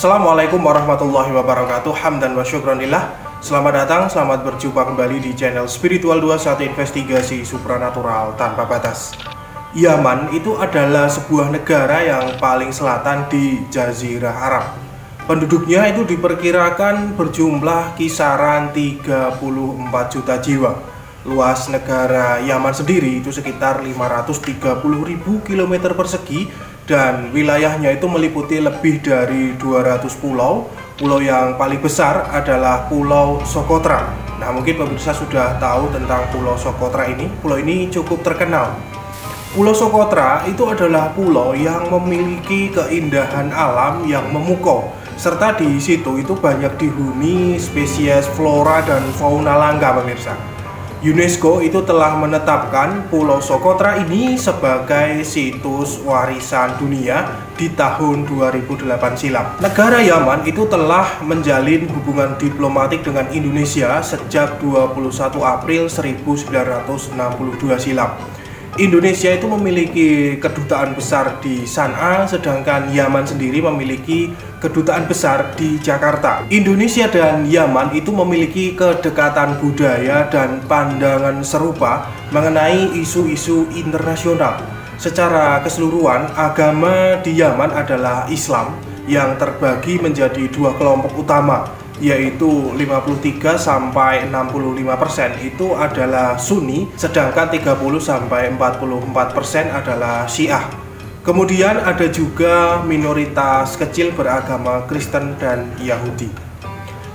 Assalamualaikum warahmatullahi wabarakatuh. Hamdan wa syukranillah. Selamat datang, selamat berjumpa kembali di channel Spiritual 21 Investigasi Supranatural Tanpa Batas. Yaman itu adalah sebuah negara yang paling selatan di Jazirah Arab. Penduduknya itu diperkirakan berjumlah kisaran 34 juta jiwa. Luas negara Yaman sendiri itu sekitar 530.000 km persegi dan wilayahnya itu meliputi lebih dari 200 pulau. Pulau yang paling besar adalah Pulau Socotra. Nah, mungkin pemirsa sudah tahu tentang Pulau Socotra ini. Pulau ini cukup terkenal. Pulau Socotra itu adalah pulau yang memiliki keindahan alam yang memukau, serta di situ itu banyak dihuni spesies flora dan fauna langka, pemirsa. UNESCO itu telah menetapkan Pulau Socotra ini sebagai situs warisan dunia di tahun 2008 silam. Negara Yaman itu telah menjalin hubungan diplomatik dengan Indonesia sejak 21 April 1962 silam. Indonesia itu memiliki kedutaan besar di San'a, sedangkan Yaman sendiri memiliki kedutaan besar di Jakarta. Indonesia dan Yaman itu memiliki kedekatan budaya dan pandangan serupa mengenai isu-isu internasional. Secara keseluruhan, agama di Yaman adalah Islam yang terbagi menjadi dua kelompok utama, yaitu 53-65% itu adalah Sunni, sedangkan 30-44% adalah Syiah. Kemudian ada juga minoritas kecil beragama Kristen dan Yahudi.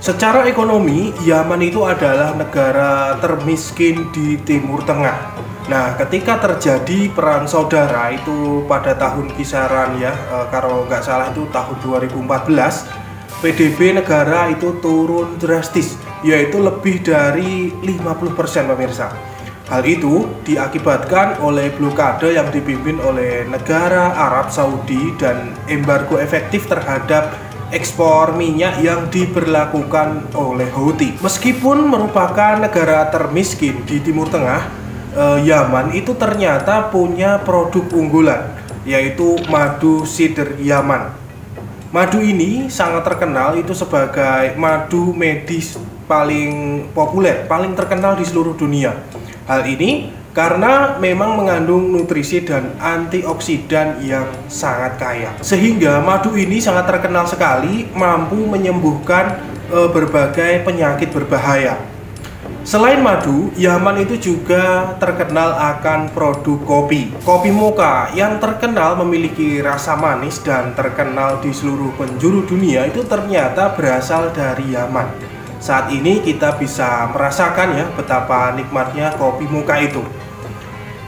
Secara ekonomi, Yaman itu adalah negara termiskin di Timur Tengah. Nah, ketika terjadi perang saudara itu pada tahun kisaran kalau nggak salah itu tahun 2014, PDB negara itu turun drastis, yaitu lebih dari 50%, pemirsa. Hal itu diakibatkan oleh blokade yang dipimpin oleh negara Arab Saudi dan embargo efektif terhadap ekspor minyak yang diberlakukan oleh Houthi. Meskipun merupakan negara termiskin di Timur Tengah, Yaman itu ternyata punya produk unggulan, yaitu madu sidr Yaman. Madu ini sangat terkenal itu sebagai madu medis paling populer, paling terkenal di seluruh dunia. Hal ini karena memang mengandung nutrisi dan antioksidan yang sangat kaya. Sehingga madu ini sangat terkenal sekali, mampu menyembuhkan berbagai penyakit berbahaya. Selain madu, Yaman itu juga terkenal akan produk kopi. Kopi mocha yang terkenal memiliki rasa manis dan terkenal di seluruh penjuru dunia itu ternyata berasal dari Yaman. Saat ini kita bisa merasakan betapa nikmatnya kopi mocha itu.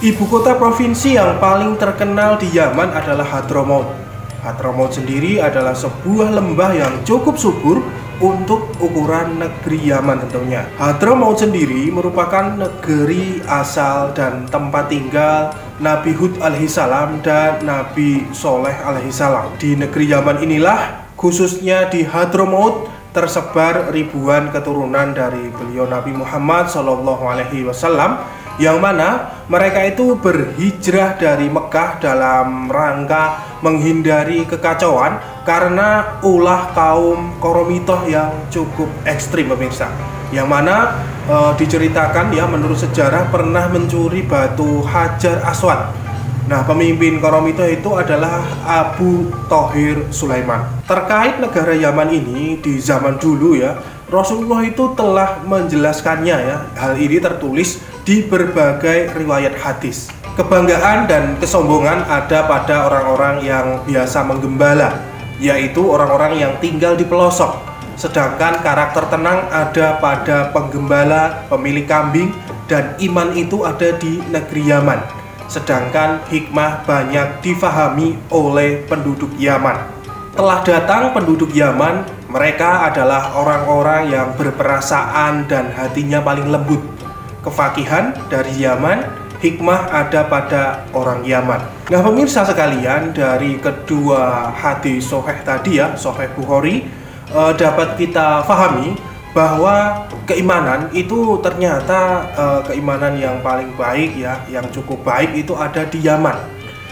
Ibu kota provinsi yang paling terkenal di Yaman adalah Hadramaut. Hadramaut sendiri adalah sebuah lembah yang cukup subur untuk ukuran negeri Yaman tentunya. Hadramaut sendiri merupakan negeri asal dan tempat tinggal Nabi Hud alaihissalam dan Nabi Soleh alaihissalam. Di negeri Yaman inilah, khususnya di Hadramaut, tersebar ribuan keturunan dari beliau Nabi Muhammad SAW, yang mana mereka itu berhijrah dari Mekah dalam rangka menghindari kekacauan karena ulah kaum Koromitoh yang cukup ekstrim, pemirsa. Yang mana diceritakan menurut sejarah pernah mencuri batu Hajar Aswad. Nah, pemimpin Koromitoh itu adalah Abu Thohir Sulaiman. Terkait negara Yaman ini di zaman dulu Rasulullah itu telah menjelaskannya Hal ini tertulis di berbagai riwayat hadis. Kebanggaan dan kesombongan ada pada orang-orang yang biasa menggembala, yaitu orang-orang yang tinggal di pelosok. Sedangkan karakter tenang ada pada penggembala, pemilik kambing, dan iman itu ada di negeri Yaman. Sedangkan hikmah banyak difahami oleh penduduk Yaman. Telah datang penduduk Yaman, mereka adalah orang-orang yang berperasaan dan hatinya paling lembut. Kefakihan dari Yaman, hikmah ada pada orang Yaman. Nah, pemirsa sekalian, dari kedua hadis sahih tadi Sahih Bukhari, dapat kita pahami bahwa keimanan itu ternyata keimanan yang paling baik yang cukup baik itu ada di Yaman.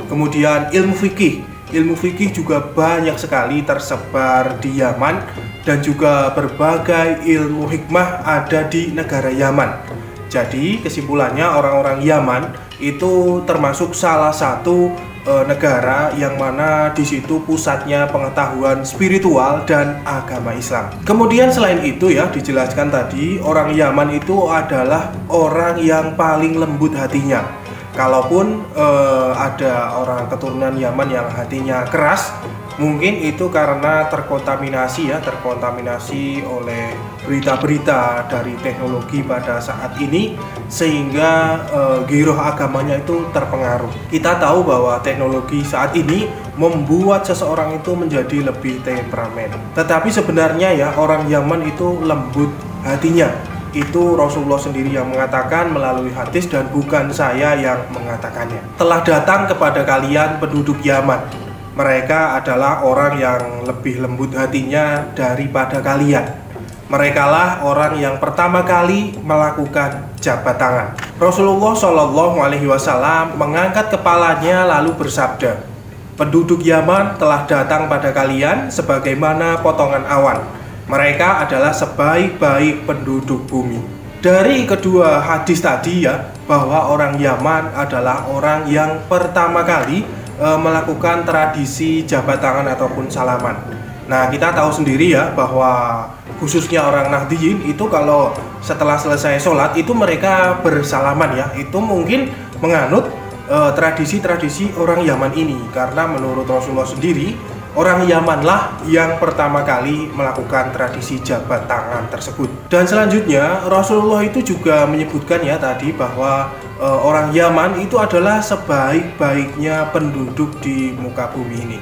Kemudian ilmu fikih ilmu fikih juga banyak sekali tersebar di Yaman, dan juga berbagai ilmu hikmah ada di negara Yaman. Jadi kesimpulannya orang-orang Yaman itu termasuk salah satu negara yang mana di situ pusatnya pengetahuan spiritual dan agama Islam. Kemudian selain itu ya, dijelaskan tadi orang Yaman itu adalah orang yang paling lembut hatinya. Kalaupun ada orang keturunan Yaman yang hatinya keras, mungkin itu karena terkontaminasi oleh berita-berita dari teknologi pada saat ini, sehingga giroh agamanya itu terpengaruh. Kita tahu bahwa teknologi saat ini membuat seseorang itu menjadi lebih temperamen. Tetapi sebenarnya ya, orang Yaman itu lembut hatinya. Itu Rasulullah sendiri yang mengatakan melalui hadis, dan bukan saya yang mengatakannya. Telah datang kepada kalian penduduk Yaman. Mereka adalah orang yang lebih lembut hatinya daripada kalian. Merekalah orang yang pertama kali melakukan jabat tangan. Rasulullah Shallallahu Alaihi Wasallam mengangkat kepalanya lalu bersabda, penduduk Yaman telah datang pada kalian sebagaimana potongan awan. Mereka adalah sebaik-baik penduduk bumi. Dari kedua hadis tadi ya, bahwa orang Yaman adalah orang yang pertama kali melakukan tradisi jabat tangan ataupun salaman. Nah, kita tahu sendiri ya bahwa khususnya orang Nahdliyin itu kalau setelah selesai sholat itu mereka bersalaman ya. Itu mungkin menganut tradisi-tradisi orang Yaman ini, karena menurut Rasulullah sendiri orang Yamanlah yang pertama kali melakukan tradisi jabat tangan tersebut. Dan selanjutnya Rasulullah itu juga menyebutkan ya tadi bahwa orang Yaman itu adalah sebaik-baiknya penduduk di muka bumi ini.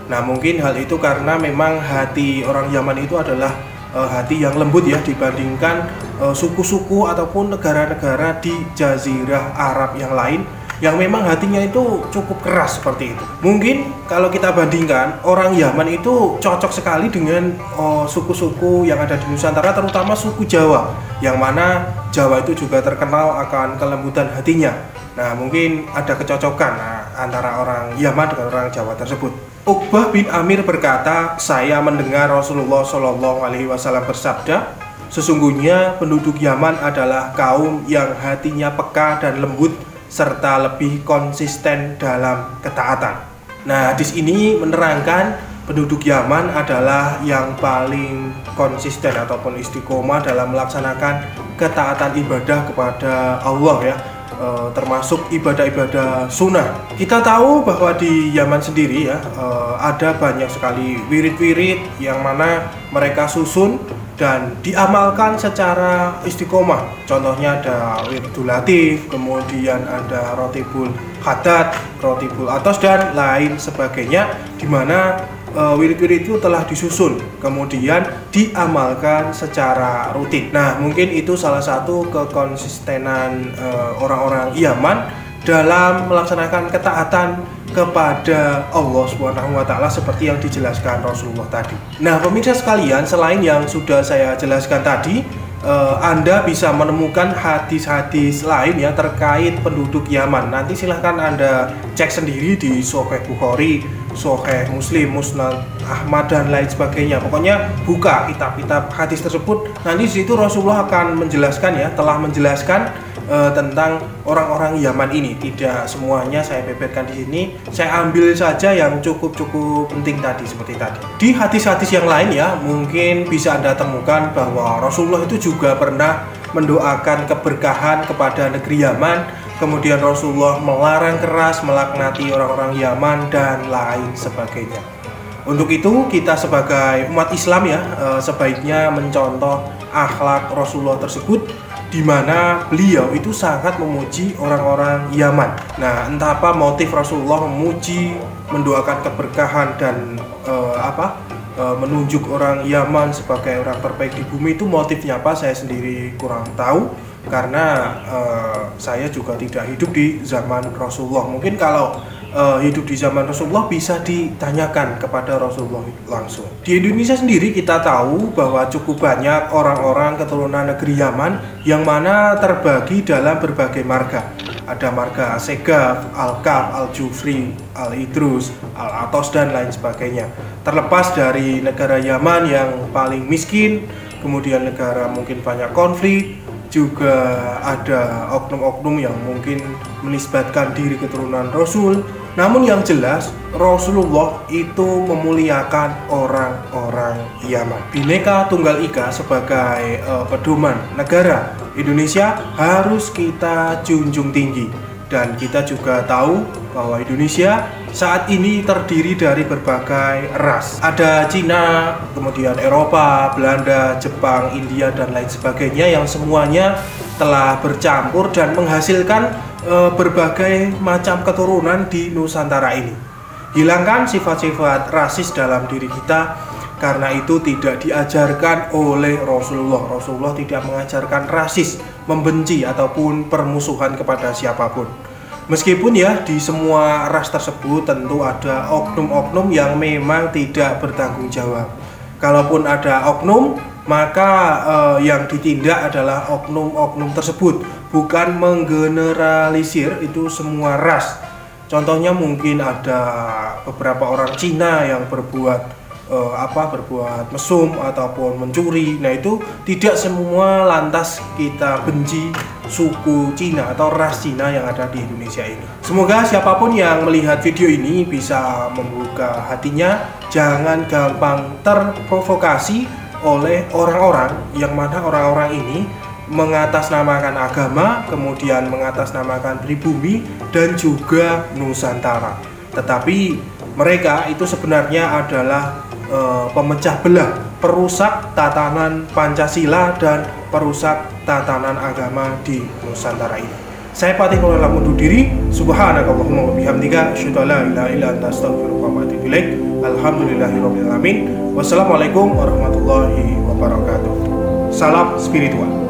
Nah, mungkin hal itu karena memang hati orang Yaman itu adalah hati yang lembut ya, dibandingkan suku-suku ataupun negara-negara di Jazirah Arab yang lain yang memang hatinya itu cukup keras seperti itu. Mungkin kalau kita bandingkan, orang Yaman itu cocok sekali dengan suku-suku yang ada di Nusantara, terutama suku Jawa, yang mana Jawa itu juga terkenal akan kelembutan hatinya. Nah, mungkin ada kecocokan antara orang Yaman dengan orang Jawa tersebut. Uqbah bin Amir berkata, saya mendengar Rasulullah Shallallahu Alaihi Wasallam bersabda, sesungguhnya penduduk Yaman adalah kaum yang hatinya peka dan lembut, serta lebih konsisten dalam ketaatan. Nah, hadis ini menerangkan penduduk Yaman adalah yang paling konsisten ataupun istiqomah dalam melaksanakan ketaatan ibadah kepada Allah ya, termasuk ibadah-ibadah sunnah. Kita tahu bahwa di Yaman sendiri ya, ada banyak sekali wirid-wirid yang mana mereka susun dan diamalkan secara istiqomah. Contohnya ada Wiridul Latif, kemudian ada Rotibul Haddad, Rotibul Atos, dan lain sebagainya, di mana wirid-wirid itu telah disusun kemudian diamalkan secara rutin. Nah, mungkin itu salah satu kekonsistenan orang-orang Yaman dalam melaksanakan ketaatan kepada Allah Subhanahu wa Ta'ala, seperti yang dijelaskan Rasulullah tadi. Nah, pemirsa sekalian, selain yang sudah saya jelaskan tadi, Anda bisa menemukan hadis-hadis lain ya terkait penduduk Yaman. Nanti silahkan Anda cek sendiri di Sahih Bukhari, Sahih Muslim, Musnad Ahmad, dan lain sebagainya. Pokoknya buka kitab-kitab hadis tersebut. Nanti di situ Rasulullah akan menjelaskan ya, telah menjelaskan tentang orang-orang Yaman ini. Tidak semuanya saya beberkan di sini. Saya ambil saja yang cukup penting tadi, seperti tadi. Di hadis-hadis yang lain ya, mungkin bisa Anda temukan bahwa Rasulullah itu juga pernah mendoakan keberkahan kepada negeri Yaman. Kemudian Rasulullah melarang keras, melaknati orang-orang Yaman, dan lain sebagainya. Untuk itu kita sebagai umat Islam ya, sebaiknya mencontoh akhlak Rasulullah tersebut, di mana beliau itu sangat memuji orang-orang Yaman. Nah, entah apa motif Rasulullah memuji, mendoakan keberkahan, dan menunjuk orang Yaman sebagai orang terbaik di bumi, itu motifnya apa saya sendiri kurang tahu, karena saya juga tidak hidup di zaman Rasulullah. Mungkin kalau hidup di zaman Rasulullah bisa ditanyakan kepada Rasulullah langsung. Di Indonesia sendiri kita tahu bahwa cukup banyak orang-orang keturunan negeri Yaman yang mana terbagi dalam berbagai marga. ada marga Assegaf, Al-Kaf, Al-Jufri, Al-Idrus, Al-Atos, dan lain sebagainya. Terlepas dari negara Yaman yang paling miskin, kemudian negara mungkin banyak konflik, juga ada oknum-oknum yang mungkin menisbatkan diri keturunan Rasul. Namun yang jelas Rasulullah itu memuliakan orang-orang Yaman. Bhinneka Tunggal Ika sebagai pedoman negara Indonesia harus kita junjung tinggi. Dan kita juga tahu bahwa Indonesia saat ini terdiri dari berbagai ras. Ada Cina, kemudian Eropa, Belanda, Jepang, India, dan lain sebagainya yang semuanya telah bercampur dan menghasilkan berbagai macam keturunan di Nusantara ini. Hilangkan sifat-sifat rasis dalam diri kita, karena itu tidak diajarkan oleh Rasulullah. Rasulullah tidak mengajarkan rasis, membenci, ataupun permusuhan kepada siapapun. Meskipun ya di semua ras tersebut tentu ada oknum-oknum yang memang tidak bertanggung jawab. Kalaupun ada oknum, maka yang ditindak adalah oknum-oknum tersebut, bukan menggeneralisir itu semua ras. Contohnya mungkin ada beberapa orang Cina yang berbuat mesum ataupun mencuri. Nah, itu tidak semua lantas kita benci suku Cina atau ras Cina yang ada di Indonesia ini. Semoga siapapun yang melihat video ini bisa membuka hatinya, jangan gampang terprovokasi oleh orang-orang yang mana orang-orang ini mengatasnamakan agama, kemudian mengatasnamakan pribumi dan juga Nusantara. Tetapi mereka itu sebenarnya adalah pemecah belah, perusak tatanan Pancasila dan perusak tatanan agama di Nusantara ini. Saya Patih Maulana undur diri. Subhanakallahumma wa bihamdika, asyhadu an la ilaha illa anta, astaghfiruka wa atubu ilaik. Alhamdulillahirabbil alamin. Wassalamualaikum warahmatullahi wabarakatuh. Salam spiritual.